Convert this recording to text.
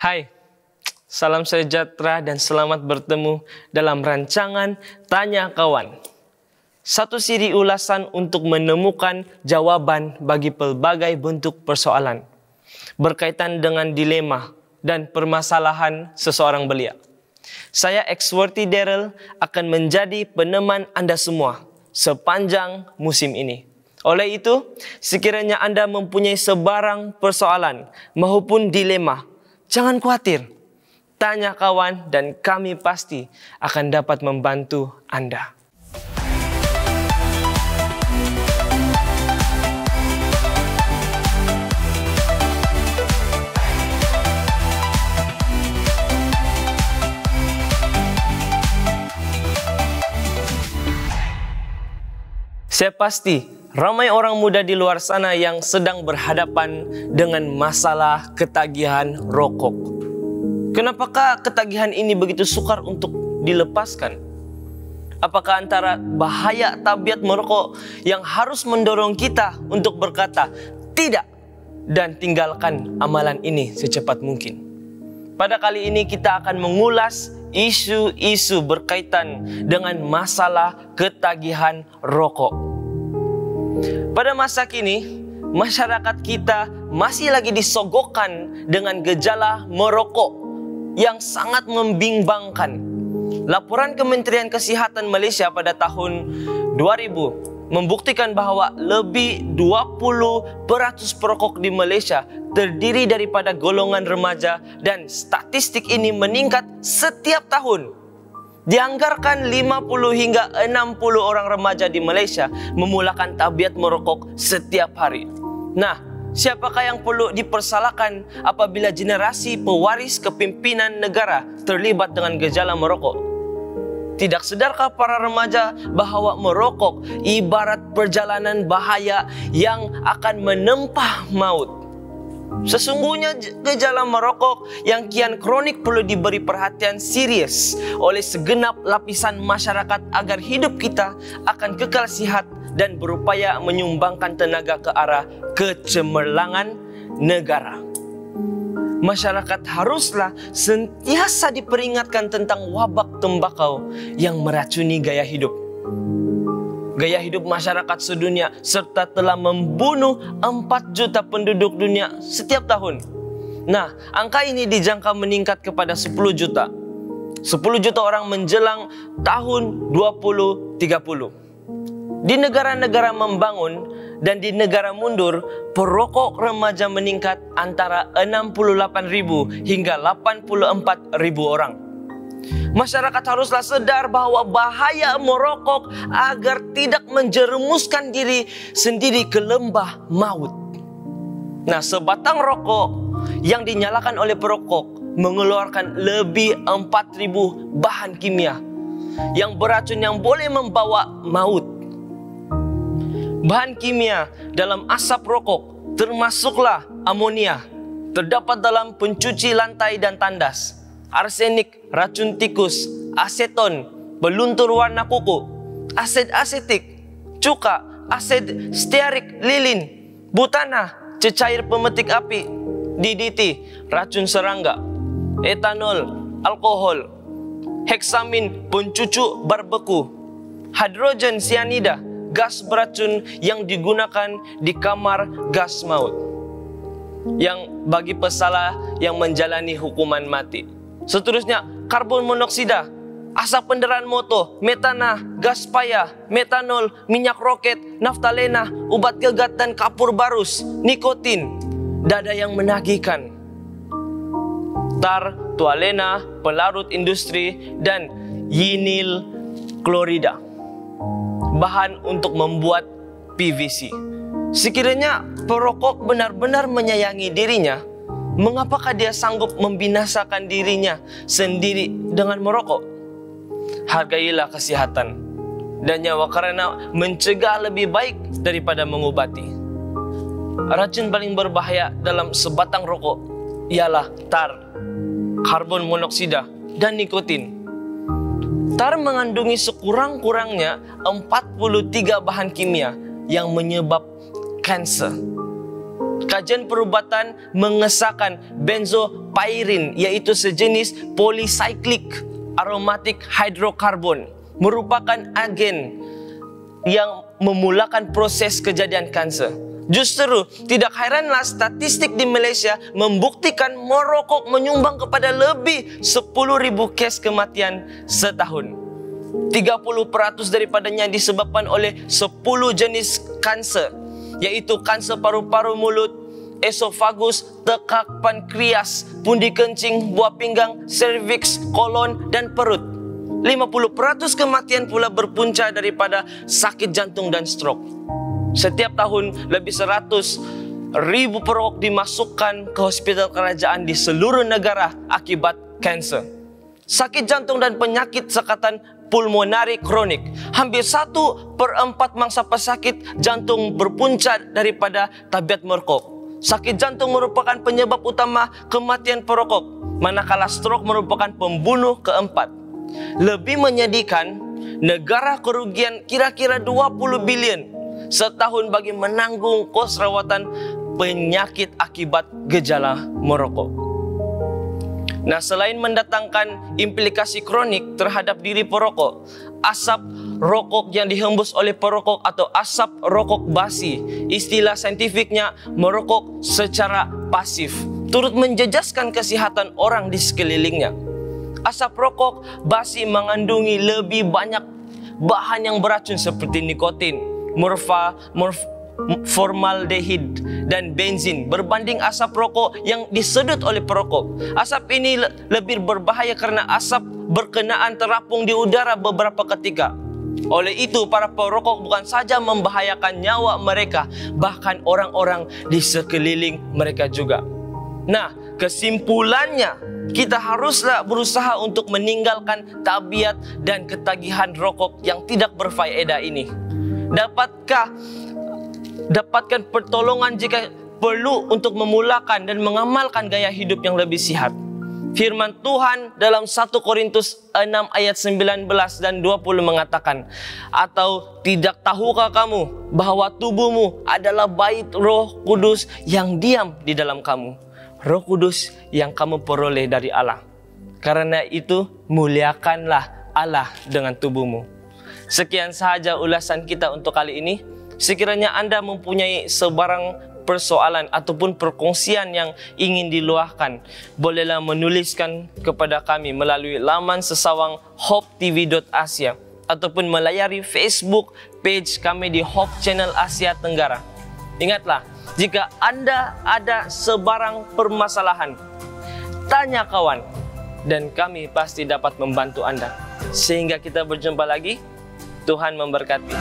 Hai, salam sejahtera dan selamat bertemu dalam rancangan Tanya Kawan. Satu siri ulasan untuk menemukan jawaban bagi pelbagai bentuk persoalan berkaitan dengan dilema dan permasalahan seseorang belia. Saya Xworthy Daryl akan menjadi peneman Anda semua sepanjang musim ini. Oleh itu, sekiranya Anda mempunyai sebarang persoalan maupun dilema, jangan khawatir. Tanya Kawan dan kami pasti akan dapat membantu Anda. Saya pasti ramai orang muda di luar sana yang sedang berhadapan dengan masalah ketagihan rokok. Kenapakah ketagihan ini begitu sukar untuk dilepaskan? Apakah antara bahaya tabiat merokok yang harus mendorong kita untuk berkata tidak dan tinggalkan amalan ini secepat mungkin? Pada kali ini kita akan mengulas isu-isu berkaitan dengan masalah ketagihan rokok. Pada masa kini, masyarakat kita masih lagi disogokkan dengan gejala merokok yang sangat membimbangkan. Laporan Kementerian Kesihatan Malaysia pada tahun 2000 membuktikan bahawa lebih 20% perokok di Malaysia terdiri daripada golongan remaja dan statistik ini meningkat setiap tahun. Dianggarkan 50 hingga 60 orang remaja di Malaysia memulakan tabiat merokok setiap hari. Nah, siapakah yang perlu dipersalahkan apabila generasi pewaris kepimpinan negara terlibat dengan gejala merokok? Tidak sedarkah para remaja bahawa merokok ibarat perjalanan bahaya yang akan menempah maut? Sesungguhnya gejala merokok yang kian kronik perlu diberi perhatian serius oleh segenap lapisan masyarakat agar hidup kita akan kekal sihat dan berupaya menyumbangkan tenaga ke arah kecemerlangan negara. Masyarakat haruslah sentiasa diperingatkan tentang wabak tembakau yang meracuni gaya hidup. Gaya hidup masyarakat sedunia serta telah membunuh 4 juta penduduk dunia setiap tahun. Nah, angka ini dijangka meningkat kepada 10 juta. 10 juta orang menjelang tahun 2030. Di negara-negara membangun dan di negara mundur, perokok remaja meningkat antara 68.000 hingga 84.000 orang. Masyarakat haruslah sadar bahawa bahaya merokok agar tidak menjerumuskan diri sendiri ke lembah maut. Nah, sebatang rokok yang dinyalakan oleh perokok mengeluarkan lebih 4.000 bahan kimia yang beracun yang boleh membawa maut. Bahan kimia dalam asap rokok termasuklah amonia, terdapat dalam pencuci lantai dan tandas, arsenik, racun tikus, aseton, peluntur warna kuku, asid asetik, cuka, asid stearik lilin, butana, cecair pemetik api, DDT, racun serangga, etanol, alkohol, heksamin, pencucu barbeku, hidrogen sianida, gas beracun yang digunakan di kamar gas maut, yang bagi pesalah yang menjalani hukuman mati. Seterusnya, karbon monoksida, asap kenderaan motor, metana, gas paya, metanol, minyak roket, naftalena, ubat gegat dan kapur barus, nikotin, dada yang menagihkan, tar, tualena, pelarut industri, dan yinil klorida, bahan untuk membuat PVC. Sekiranya perokok benar-benar menyayangi dirinya, mengapakah dia sanggup membinasakan dirinya sendiri dengan merokok? Hargailah kesehatan dan nyawa karena mencegah lebih baik daripada mengobati. Racun paling berbahaya dalam sebatang rokok ialah tar, karbon monoksida, dan nikotin. Tar mengandungi sekurang-kurangnya 43 bahan kimia yang menyebab kanser. kajian perubatan mengesahkan benzopyrin, yaitu sejenis polycyclic aromatic hydrocarbon, merupakan agen yang memulakan proses kejadian kanser. Justru tidak heranlah statistik di Malaysia membuktikan merokok menyumbang kepada lebih 10,000 kes kematian setahun. 30% daripadanya disebabkan oleh 10 jenis kanser, yaitu kanser paru-paru mulut, esofagus, tekak pankreas, pundi kencing, buah pinggang, serviks, kolon, dan perut. 50% kematian pula berpunca daripada sakit jantung dan stroke. Setiap tahun lebih 100,000 perokok dimasukkan ke hospital kerajaan di seluruh negara akibat kanser. Sakit jantung dan penyakit sekatan pulmonari kronik. Hampir 1/4 mangsa pesakit jantung berpunca daripada tabiat merokok. Sakit jantung merupakan penyebab utama kematian perokok, manakala stroke merupakan pembunuh keempat. Lebih menyedihkan, negara kerugian kira-kira 20 bilion setahun bagi menanggung kos rawatan penyakit akibat gejala merokok. Nah, selain mendatangkan implikasi kronik terhadap diri perokok, asap rokok yang dihembus oleh perokok atau asap rokok basi, istilah saintifiknya merokok secara pasif, turut menjejaskan kesihatan orang di sekelilingnya. Asap rokok basi mengandungi lebih banyak bahan yang beracun seperti nikotin, formaldehid, dan benzin berbanding asap rokok yang disedut oleh perokok. Asap ini lebih berbahaya karena asap berkenaan terapung di udara beberapa ketika. Oleh itu, para perokok bukan saja membahayakan nyawa mereka, bahkan orang-orang di sekeliling mereka juga. Nah, kesimpulannya, kita haruslah berusaha untuk meninggalkan tabiat dan ketagihan rokok yang tidak berfaedah ini. Dapatkan pertolongan jika perlu untuk memulakan dan mengamalkan gaya hidup yang lebih sihat. Firman Tuhan dalam 1 Korintus 6 ayat 19 dan 20 mengatakan, "Atau tidak tahukah kamu bahwa tubuhmu adalah bait Roh Kudus yang diam di dalam kamu? Roh Kudus yang kamu peroleh dari Allah. Karena itu muliakanlah Allah dengan tubuhmu." Sekian sahaja ulasan kita untuk kali ini. Sekiranya Anda mempunyai sebarang persoalan ataupun perkongsian yang ingin diluahkan, bolehlah menuliskan kepada kami melalui laman sesawang hopetv.asia ataupun melayari Facebook page kami di Hope Channel Asia Tenggara. Ingatlah, jika Anda ada sebarang permasalahan, tanya kawan dan kami pasti dapat membantu Anda. Sehingga kita berjumpa lagi. Tuhan memberkati.